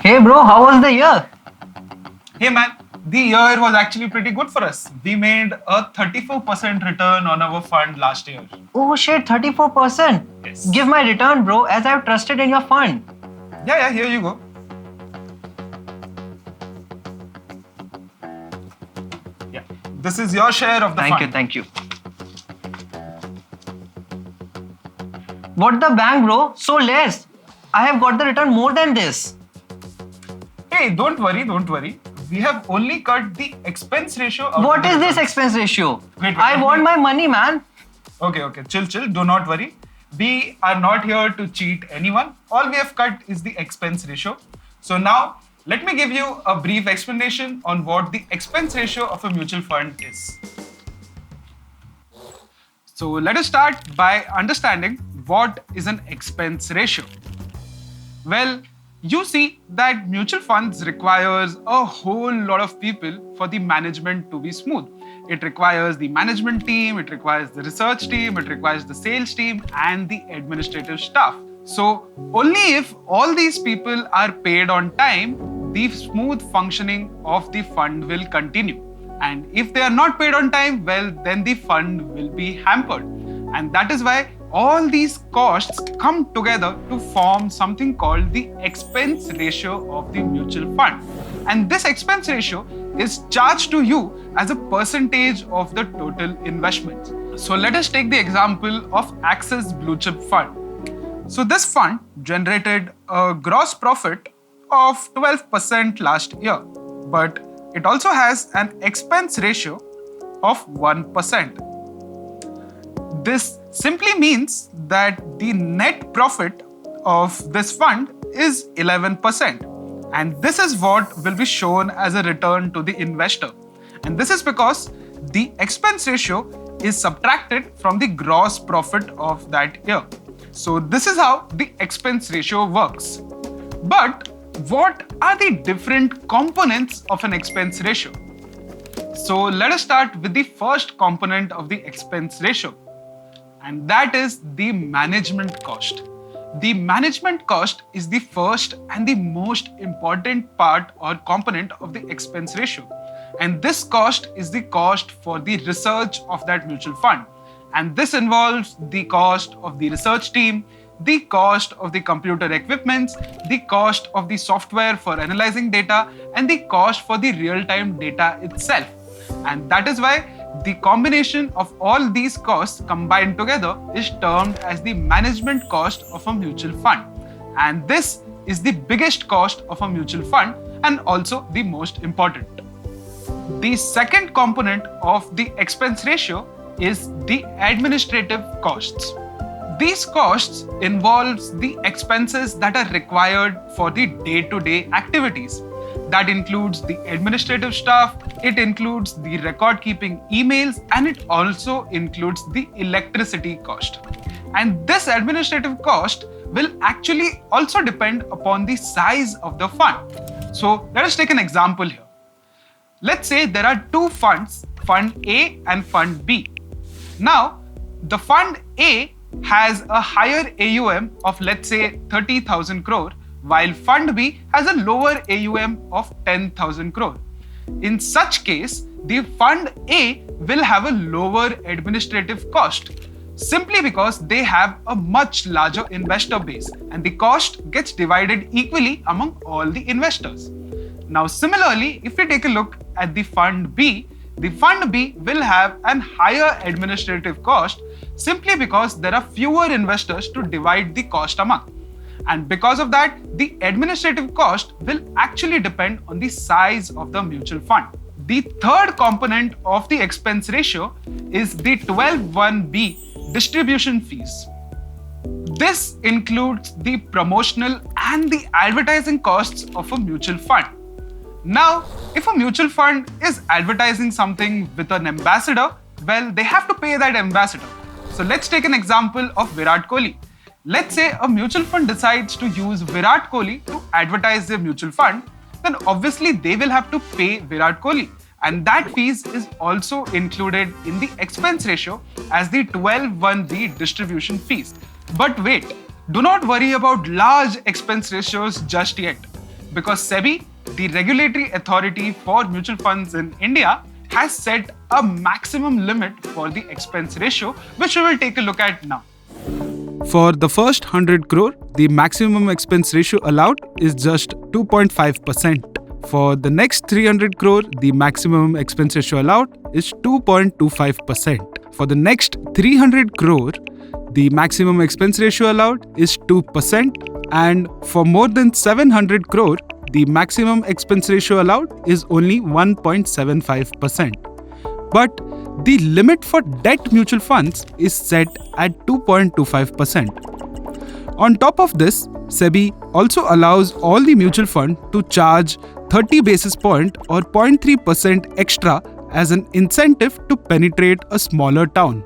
Hey bro, how was the year? Hey man, the year was actually pretty good for us. We made a 34% return on our fund last year. Oh shit, 34%. Yes. Give my return, bro, as I've trusted in your fund. Yeah, here you go. Yeah, this is your share of the fund. Thank you. What the bank, bro? So less. I have got the return more than this. Hey, don't worry. We have only cut the expense ratio out What of the is this returns. expense ratio? Wait, I want my money, man. Okay, chill, do not worry. We are not here to cheat anyone. All we have cut is the expense ratio. So now, let me give you a brief explanation on what the expense ratio of a mutual fund is. So let us start by understanding what is an expense ratio. Well, you see that mutual funds requires a whole lot of people for the management to be smooth. It requires the management team, it requires the research team, it requires the sales team and the administrative staff. So only if all these people are paid on time, the smooth functioning of the fund will continue. And if they are not paid on time, well, then the fund will be hampered. And that is why all these costs come together to form something called the expense ratio of the mutual fund. And this expense ratio is charged to you as a percentage of the total investment. So let us take the example of Axis Blue Chip Fund. So this fund generated a gross profit of 12% last year, but it also has an expense ratio of 1%. This simply means that the net profit of this fund is 11%. And this is what will be shown as a return to the investor. And this is because the expense ratio is subtracted from the gross profit of that year. So this is how the expense ratio works. But what are the different components of an expense ratio? So let us start with the first component of the expense ratio. And that is the management cost. The management cost is the first and the most important part or component of the expense ratio. And this cost is the cost for the research of that mutual fund. And this involves the cost of the research team, the cost of the computer equipments, the cost of the software for analyzing data, and the cost for the real-time data itself. And that is why the combination of all these costs combined together is termed as the management cost of a mutual fund. And this is the biggest cost of a mutual fund and also the most important. The second component of the expense ratio is the administrative costs. These costs involves the expenses that are required for the day-to-day activities. That includes the administrative staff, it includes the record-keeping emails, and it also includes the electricity cost. And this administrative cost will actually also depend upon the size of the fund. So let us take an example here. Let's say there are two funds, Fund A and Fund B. Now, the Fund A has a higher AUM of, let's say, 30,000 crore, while Fund B has a lower AUM of 10,000 crore. In such case, the Fund A will have a lower administrative cost, simply because they have a much larger investor base and the cost gets divided equally among all the investors. Now, similarly, if we take a look at the Fund B will have an higher administrative cost simply because there are fewer investors to divide the cost among. And because of that, the administrative cost will actually depend on the size of the mutual fund. The third component of the expense ratio is the 12(1)(b) distribution fees. This includes the promotional and the advertising costs of a mutual fund. Now, if a mutual fund is advertising something with an ambassador, well, they have to pay that ambassador. So let's take an example of Virat Kohli. Let's say a mutual fund decides to use Virat Kohli to advertise their mutual fund, then obviously they will have to pay Virat Kohli. And that fees is also included in the expense ratio as the 12(1)(b) distribution fees. But wait, do not worry about large expense ratios just yet. because SEBI, the regulatory authority for mutual funds in India, has set a maximum limit for the expense ratio, which we will take a look at now. For the first 100 crore, the maximum expense ratio allowed is just 2.5%. For the next 300 crore, the maximum expense ratio allowed is 2.25%. For the next 300 crore, the maximum expense ratio allowed is 2%. And for more than 700 crore, the maximum expense ratio allowed is only 1.75%. But the limit for debt mutual funds is set at 2.25%. On top of this, SEBI also allows all the mutual fund to charge 30 basis point or 0.3% extra as an incentive to penetrate a smaller town.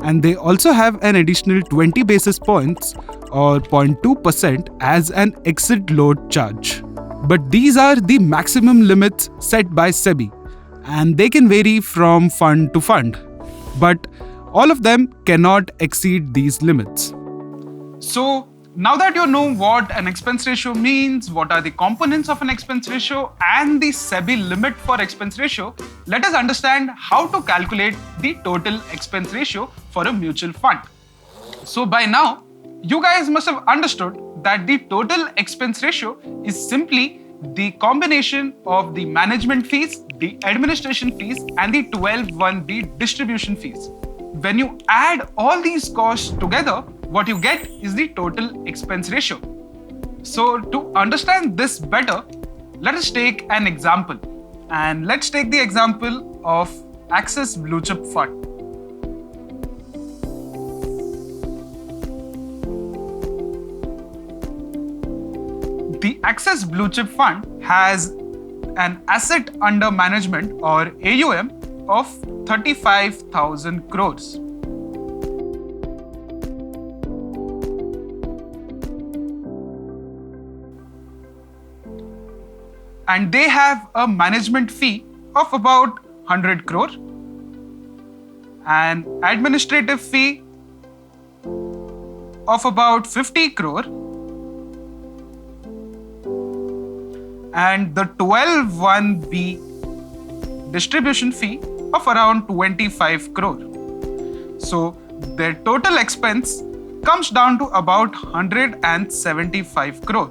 And they also have an additional 20 basis points or 0.2% as an exit load charge. But these are the maximum limits set by SEBI, and they can vary from fund to fund. But all of them cannot exceed these limits. So now that you know what an expense ratio means, what are the components of an expense ratio, and the SEBI limit for expense ratio, let us understand how to calculate the total expense ratio for a mutual fund. So by now, you guys must have understood that the total expense ratio is simply the combination of the management fees, the administration fees, and the 12(1)(b) distribution fees. When you add all these costs together, what you get is the total expense ratio. So to understand this better, let us take an example. And let's take the example of Axis Blue Chip Fund. The Axis Blue Chip Fund has an asset under management or AUM of 35,000 crores. And they have a management fee of about 100 crore, an administrative fee of about 50 crore, and the 12(1)(b) distribution fee of around 25 crore. So their total expense comes down to about 175 crore.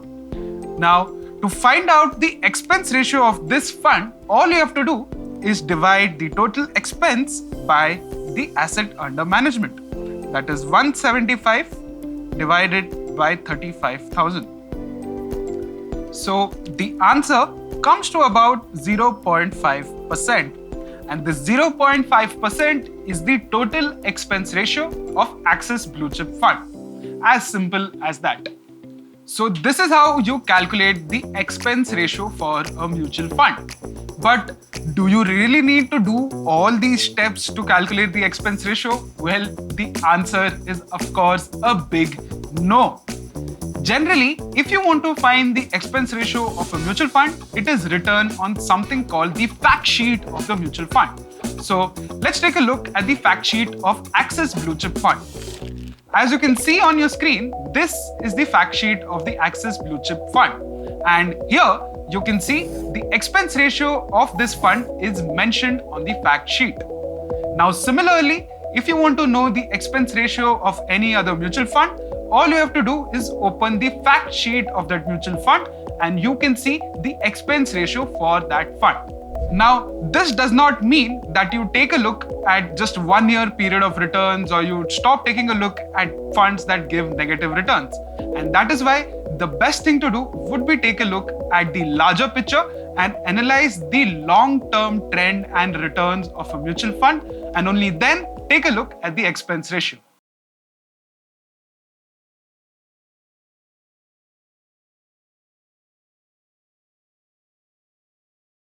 Now, to find out the expense ratio of this fund, all you have to do is divide the total expense by the asset under management. That is 175 divided by 35,000. So the answer comes to about 0.5%. And this 0.5% is the total expense ratio of Axis Blue Chip Fund. As simple as that. So this is how you calculate the expense ratio for a mutual fund. But do you really need to do all these steps to calculate the expense ratio? Well, the answer is of course a big no. Generally, if you want to find the expense ratio of a mutual fund, it is written on something called the fact sheet of the mutual fund. So let's take a look at the fact sheet of Axis Blue Chip Fund. As you can see on your screen, this is the fact sheet of the Axis Blue Chip Fund. And here you can see the expense ratio of this fund is mentioned on the fact sheet. Now similarly, if you want to know the expense ratio of any other mutual fund, all you have to do is open the fact sheet of that mutual fund and you can see the expense ratio for that fund. Now, this does not mean that you take a look at just 1 year period of returns or you stop taking a look at funds that give negative returns. And that is why the best thing to do would be take a look at the larger picture and analyze the long-term trend and returns of a mutual fund, and only then take a look at the expense ratio.